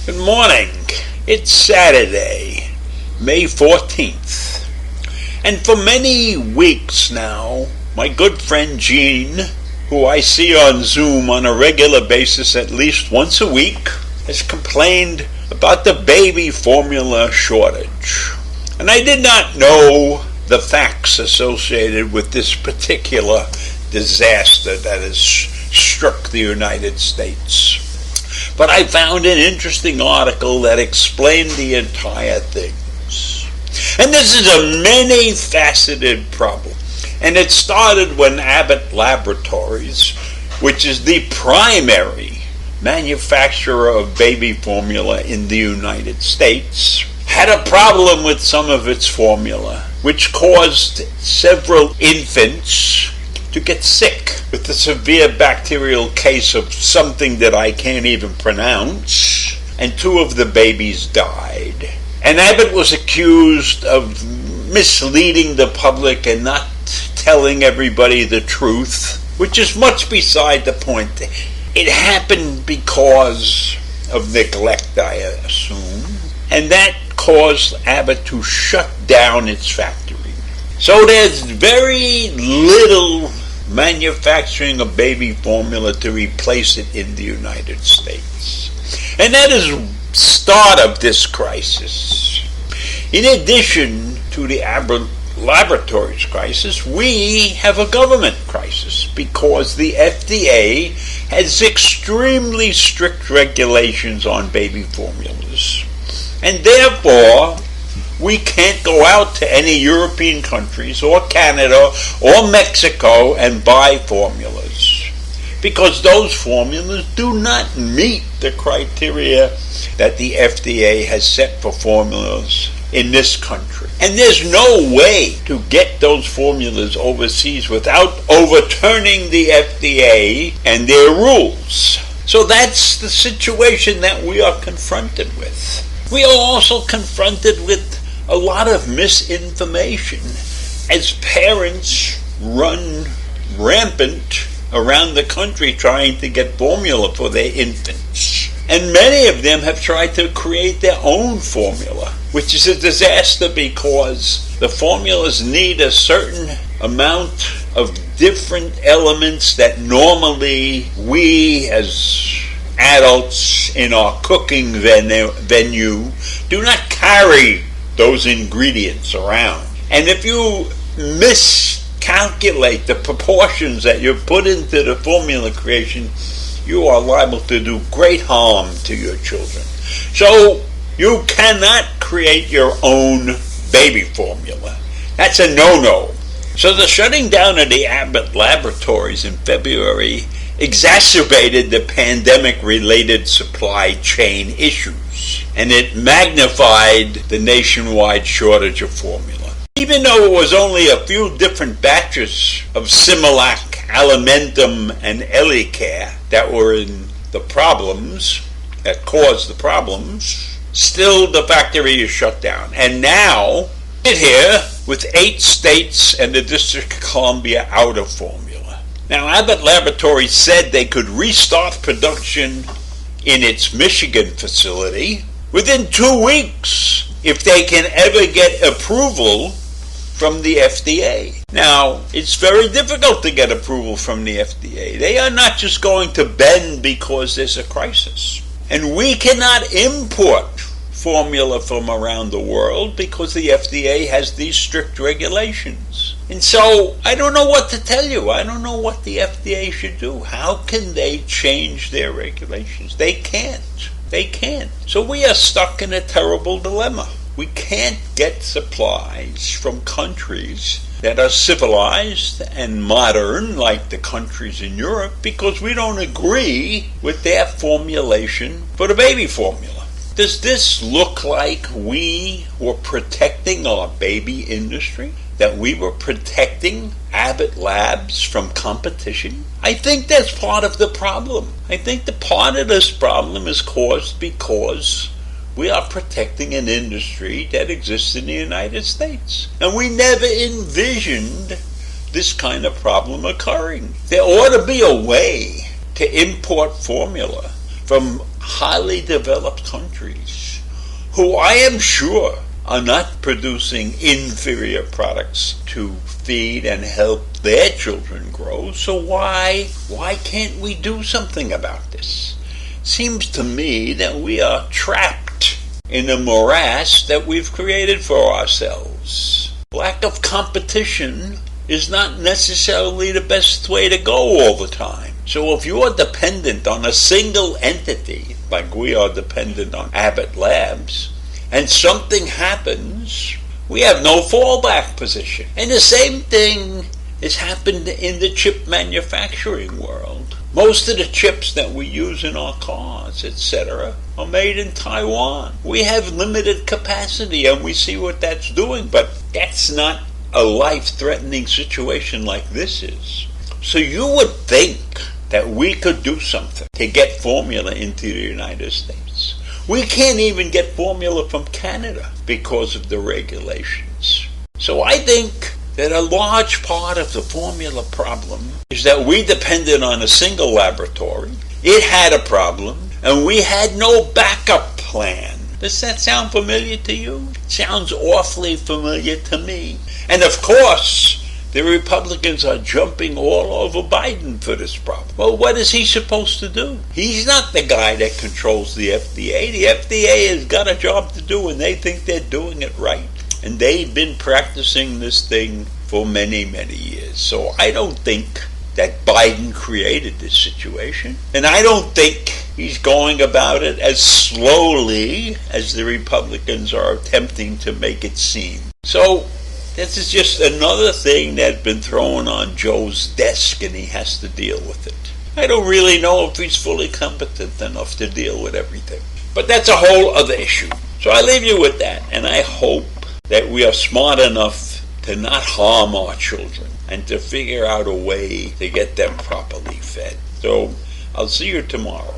Good morning. It's Saturday, May 14th. And for many weeks now, my good friend Gene, who I see on Zoom on a regular basis at least once a week, has complained about the baby formula shortage. And I did not know the facts associated with this particular disaster that has struck the United States. But I found an interesting article that explained the entire things. And this is a many-faceted problem. And it started when Abbott Laboratories, which is the primary manufacturer of baby formula in the United States, had a problem with some of its formula, which caused several infants to get sick with a severe bacterial case of something that I can't even pronounce, and 2 of the babies died. And Abbott was accused of misleading the public and not telling everybody the truth, which is much beside the point. It happened because of neglect, I assume, and that caused Abbott to shut down its factory. So there's very little manufacturing of baby formula to replace it in the United States. And that is the start of this crisis. In addition to the Abbott Laboratories crisis, we have a government crisis because the FDA has extremely strict regulations on baby formulas. And therefore, we can't go out to any European countries or Canada or Mexico and buy formulas because those formulas do not meet the criteria that the FDA has set for formulas in this country. And there's no way to get those formulas overseas without overturning the FDA and their rules. So that's the situation that we are confronted with. We are also confronted with a lot of misinformation as parents run rampant around the country trying to get formula for their infants. And many of them have tried to create their own formula, which is a disaster because the formulas need a certain amount of different elements that normally we as adults in our cooking venue do not carry those ingredients around. And if you miscalculate the proportions that you put into the formula creation, you are liable to do great harm to your children. So you cannot create your own baby formula. That's a no-no. So the shutting down of the Abbott Laboratories in February exacerbated the pandemic-related supply chain issues, and it magnified the nationwide shortage of formula. Even though it was only a few different batches of Similac, Alimentum, and Elicare that were in the problems, that caused the problems, still the factory is shut down. And now, sit here with 8 states and the District of Columbia out of formula. Now, Abbott Laboratories said they could restart production in its Michigan facility within 2 weeks if they can ever get approval from the FDA. Now, it's very difficult to get approval from the FDA. They are not just going to bend because there's a crisis. And we cannot import formula from around the world because the FDA has these strict regulations. And so I don't know what to tell you. I don't know what the FDA should do. How can they change their regulations? They can't. They can't. So we are stuck in a terrible dilemma. We can't get supplies from countries that are civilized and modern like the countries in Europe because we don't agree with their formulation for the baby formula. Does this look like we were protecting our baby industry? That we were protecting Abbott Labs from competition? I think that's part of the problem. I think the part of this problem is caused because we are protecting an industry that exists in the United States. And we never envisioned this kind of problem occurring. There ought to be a way to import formula from highly developed countries who I am sure are not producing inferior products to feed and help their children grow. So why can't we do something about this? Seems to me that we are trapped in a morass that we've created for ourselves. Lack of competition is not necessarily the best way to go all the time. So if you are dependent on a single entity, like we are dependent on Abbott Labs, and something happens, we have no fallback position. And the same thing has happened in the chip manufacturing world. Most of the chips that we use in our cars, etc., are made in Taiwan. We have limited capacity and we see what that's doing, but that's not a life-threatening situation like this is. So you would think that we could do something to get formula into the United States. We can't even get formula from Canada because of the regulations. So I think that a large part of the formula problem is that we depended on a single laboratory. It had a problem, and we had no backup plan. Does that sound familiar to you? It sounds awfully familiar to me. And of course, the Republicans are jumping all over Biden for this problem. Well, what is he supposed to do? He's not the guy that controls the FDA. The FDA has got a job to do, and they think they're doing it right. And they've been practicing this thing for many, many years. So I don't think that Biden created this situation. And I don't think he's going about it as slowly as the Republicans are attempting to make it seem. So this is just another thing that's been thrown on Joe's desk, and he has to deal with it. I don't really know if he's fully competent enough to deal with everything. But that's a whole other issue. So I leave you with that, and I hope that we are smart enough to not harm our children and to figure out a way to get them properly fed. So I'll see you tomorrow.